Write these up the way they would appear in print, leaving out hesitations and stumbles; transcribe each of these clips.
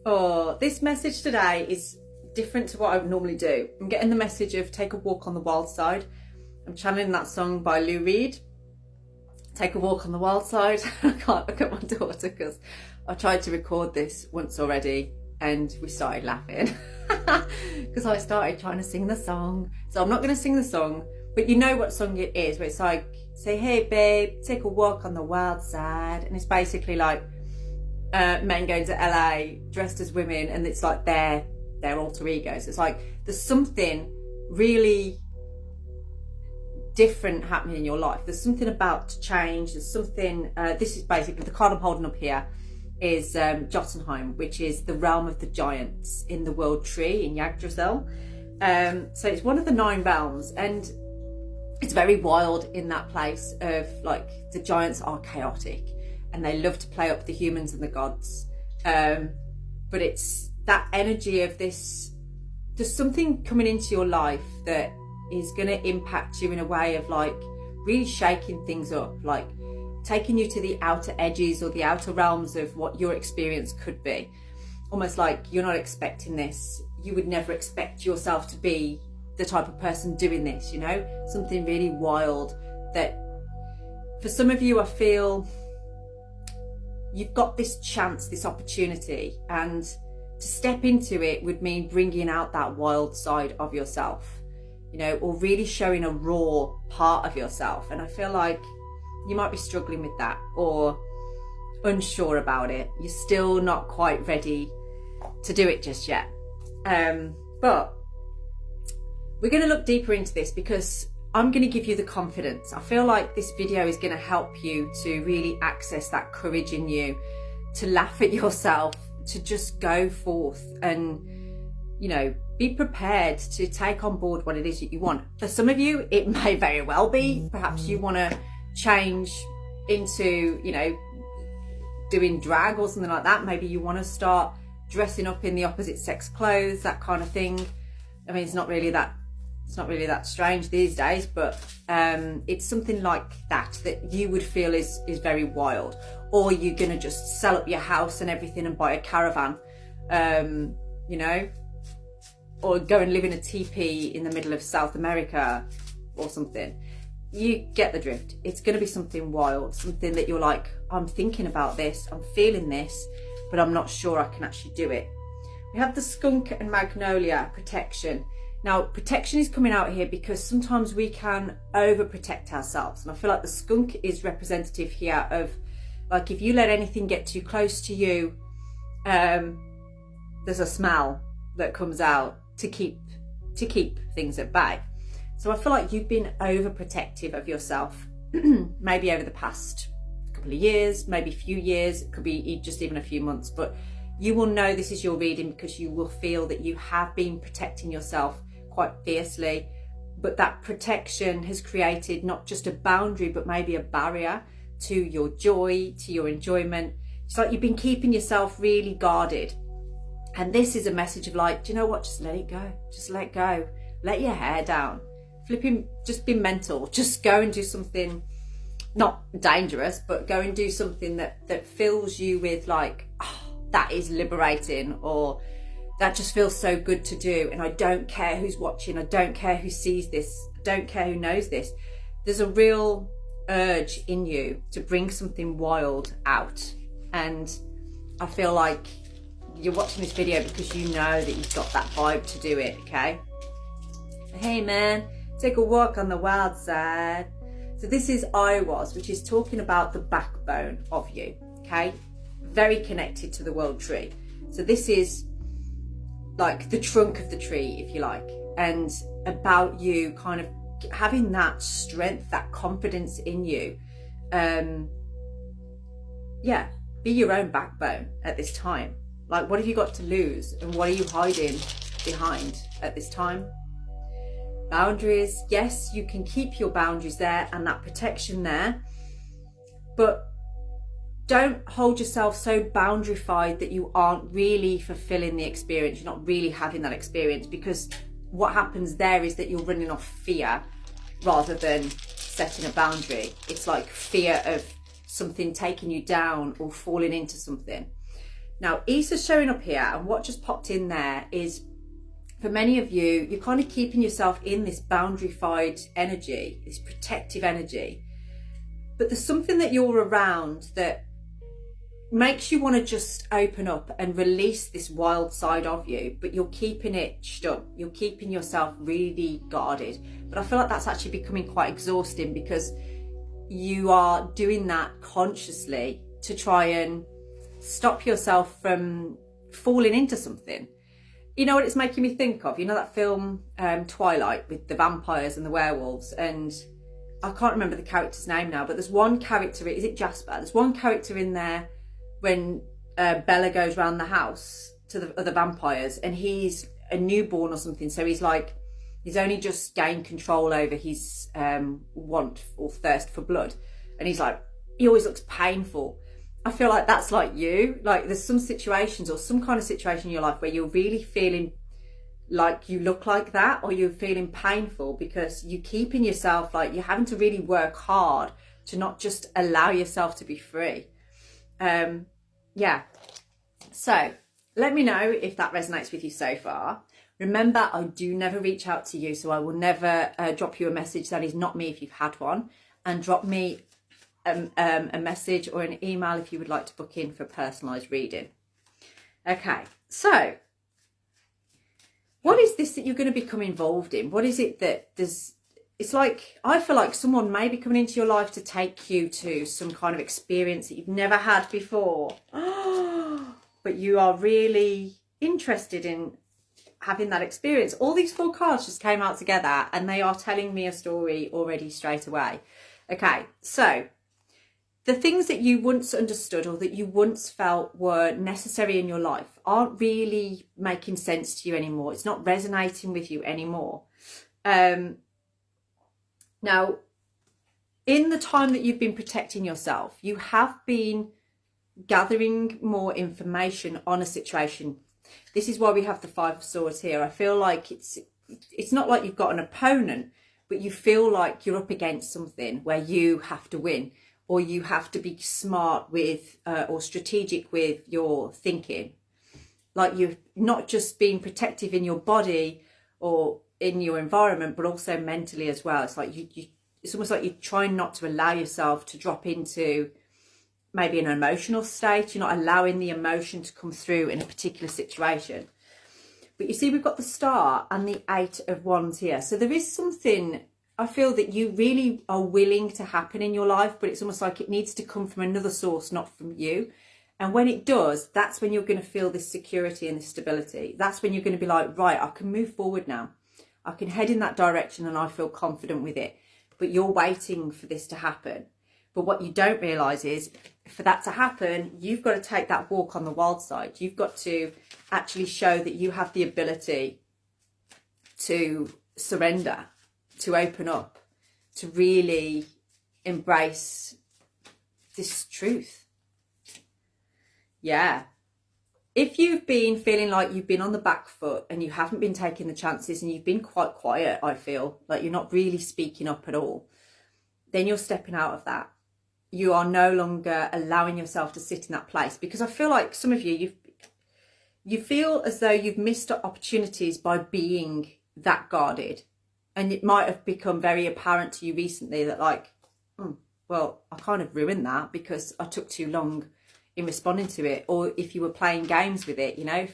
Oh, this message today is different to what I would normally do. I'm getting the message of take a walk on the wild side. I'm channeling that song by Wyrd. Take a walk on the wild side. I can't look at my daughter because I tried to record this once already and we started laughing because I started trying to sing the song. So I'm not going to sing the song, but you know what song it is, where it's like, say, hey babe, take a walk on the wild side. And it's basically like men going to LA dressed as women, and it's like their alter egos. It's like there's something really different happening in your life. There's something about to change. There's something, this is basically, the card I'm holding up here is Jotunheim, which is the realm of the giants in the World Tree in Yggdrasil. So it's one of the 9 realms, and it's very wild in that place of like the giants are chaotic and they love to play up the humans and the gods. But it's that energy of this, there's something coming into your life that is going to impact you in a way of like really shaking things up, like taking you to the outer edges or the outer realms of what your experience could be. Almost like you're not expecting this. You would never expect yourself to be the type of person doing this, you know, something really wild that for some of you, I feel you've got this chance, this opportunity, and to step into it would mean bringing out that wild side of yourself, you know, or really showing a raw part of yourself. And I feel like you might be struggling with that or unsure about it. You're still not quite ready to do it just yet. But we're going to look deeper into this because I'm going to give you the confidence. I feel like this video is going to help you to really access that courage in you, to laugh at yourself, to just go forth and, you know, be prepared to take on board what it is that you want. For some of you, it may very well be, perhaps you want to change into, you know, doing drag or something like that. Maybe you want to start dressing up in the opposite sex clothes, that kind of thing. I mean, it's not really that strange these days, but it's something like that you would feel is very wild. Or you're going to just sell up your house and everything and buy a caravan, you know, or go and live in a teepee in the middle of South America or something. You get the drift. It's going to be something wild, something that you're like, I'm thinking about this, I'm feeling this, but I'm not sure I can actually do it. We have the skunk and magnolia protection. Now, protection is coming out here because sometimes we can overprotect ourselves. And I feel like the skunk is representative here of, like, if you let anything get too close to you, there's a smell that comes out to keep things at bay. So I feel like you've been overprotective of yourself, maybe over the past couple of years, maybe a few years, it could be just even a few months, but you will know this is your reading because you will feel that you have been protecting yourself quite fiercely, but that protection has created not just a boundary, but maybe a barrier to your joy, to your enjoyment. It's like you've been keeping yourself really guarded. And this is a message of like, do you know what? Just let it go. Just let go. Let your hair down. Flipping, just be mental. Just go and do something not dangerous, but go and do something that fills you with like, oh, that is liberating, or that just feels so good to do. And I don't care who's watching. I don't care who sees this. I don't care who knows this. There's a real urge in you to bring something wild out. And I feel like you're watching this video because you know that you've got that vibe to do it, okay? Hey man, take a walk on the wild side. So this is I Was, which is talking about the backbone of you, okay? Very connected to the world tree. So this is like the trunk of the tree, if you like, and about you kind of having that strength, that confidence in you. Yeah, be your own backbone at this time. Like, what have you got to lose, and what are you hiding behind at this time? Boundaries, yes, you can keep your boundaries there and that protection there, but don't hold yourself so boundarified that you aren't really fulfilling the experience. You're not really having that experience, because what happens there is that you're running off fear rather than setting a boundary. It's like fear of something taking you down or falling into something. Now, Issa's showing up here, and what just popped in there is, for many of you, you're kind of keeping yourself in this boundarified energy, this protective energy. But there's something that you're around that makes you want to just open up and release this wild side of you, but you're keeping it shut. You're keeping yourself really guarded. But I feel like that's actually becoming quite exhausting, because you are doing that consciously to try and stop yourself from falling into something. You know what it's making me think of? You know that film Twilight, with the vampires and the werewolves, and I can't remember the character's name now, but there's one character, is it Jasper? There's one character in there when Bella goes round the house to the other vampires, and he's a newborn or something, so he's only just gained control over his want or thirst for blood, and he always looks painful. I feel like that's like you. Like, there's some situations or some kind of situation in your life where you're really feeling like you look like that, or you're feeling painful because you're keeping yourself, like, you're having to really work hard to not just allow yourself to be free. Yeah. So let me know if that resonates with you so far. Remember, I do never reach out to you, so I will never drop you a message that is not me if you've had one, and drop me a message or an email if you would like to book in for a personalised reading. Okay, so what is this that you're going to become involved in? What is it that it's like, I feel like someone may be coming into your life to take you to some kind of experience that you've never had before. But you are really interested in having that experience. All these 4 cards just came out together, and they are telling me a story already straight away. Okay, so the things that you once understood or that you once felt were necessary in your life aren't really making sense to you anymore. It's not resonating with you anymore. Now, in the time that you've been protecting yourself, you have been gathering more information on a situation. This is why we have the 5 of Swords here. I feel like it's not like you've got an opponent, but you feel like you're up against something where you have to win, or you have to be smart with or strategic with your thinking. Like, you've not just been protective in your body or in your environment, but also mentally as well. It's like it's almost like you're trying not to allow yourself to drop into maybe an emotional state. You're not allowing the emotion to come through in a particular situation. But you see, we've got the Star and the 8 of Wands here. So there is something, I feel, that you really are willing to happen in your life, but it's almost like it needs to come from another source, not from you. And when it does, that's when you're going to feel this security and this stability. That's when you're going to be like, right, I can move forward now. I can head in that direction and I feel confident with it. But you're waiting for this to happen. But what you don't realise is, for that to happen, you've got to take that walk on the wild side. You've got to actually show that you have the ability to surrender, to open up, to really embrace this truth. Yeah. If you've been feeling like you've been on the back foot and you haven't been taking the chances and you've been quite quiet, I feel like you're not really speaking up at all, then you're stepping out of that. You are no longer allowing yourself to sit in that place, because I feel like some of you feel as though you've missed opportunities by being that guarded. And it might have become very apparent to you recently that, like, well, I kind of ruined that because I took too long in responding to it. Or if you were playing games with it, you know,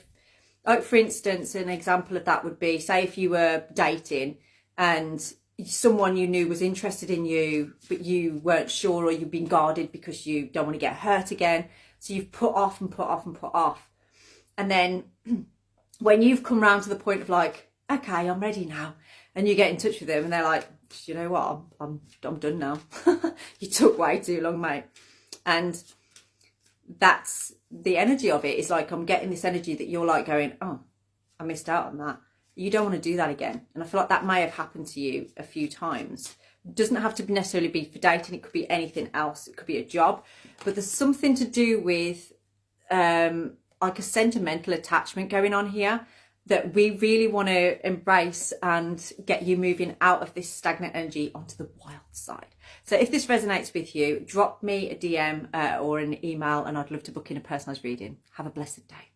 like, for instance, an example of that would be, say, if you were dating and someone you knew was interested in you, but you weren't sure, or you've been guarded because you don't want to get hurt again. So you've put off and put off and put off. And then when you've come round to the point of like, okay, I'm ready now, and you get in touch with them and they're like, you know what, I'm done now. You took way too long, mate. And that's the energy of it. Is like, I'm getting this energy that you're like going, oh, I missed out on that. You don't want to do that again. And I feel like that may have happened to you a few times. It doesn't have to necessarily be for dating. It could be anything else. It could be a job. But there's something to do with like a sentimental attachment going on here. that we really want to embrace and get you moving out of this stagnant energy onto the wild side. So if this resonates with you, drop me a DM or an email, and I'd love to book in a personalised reading. Have a blessed day.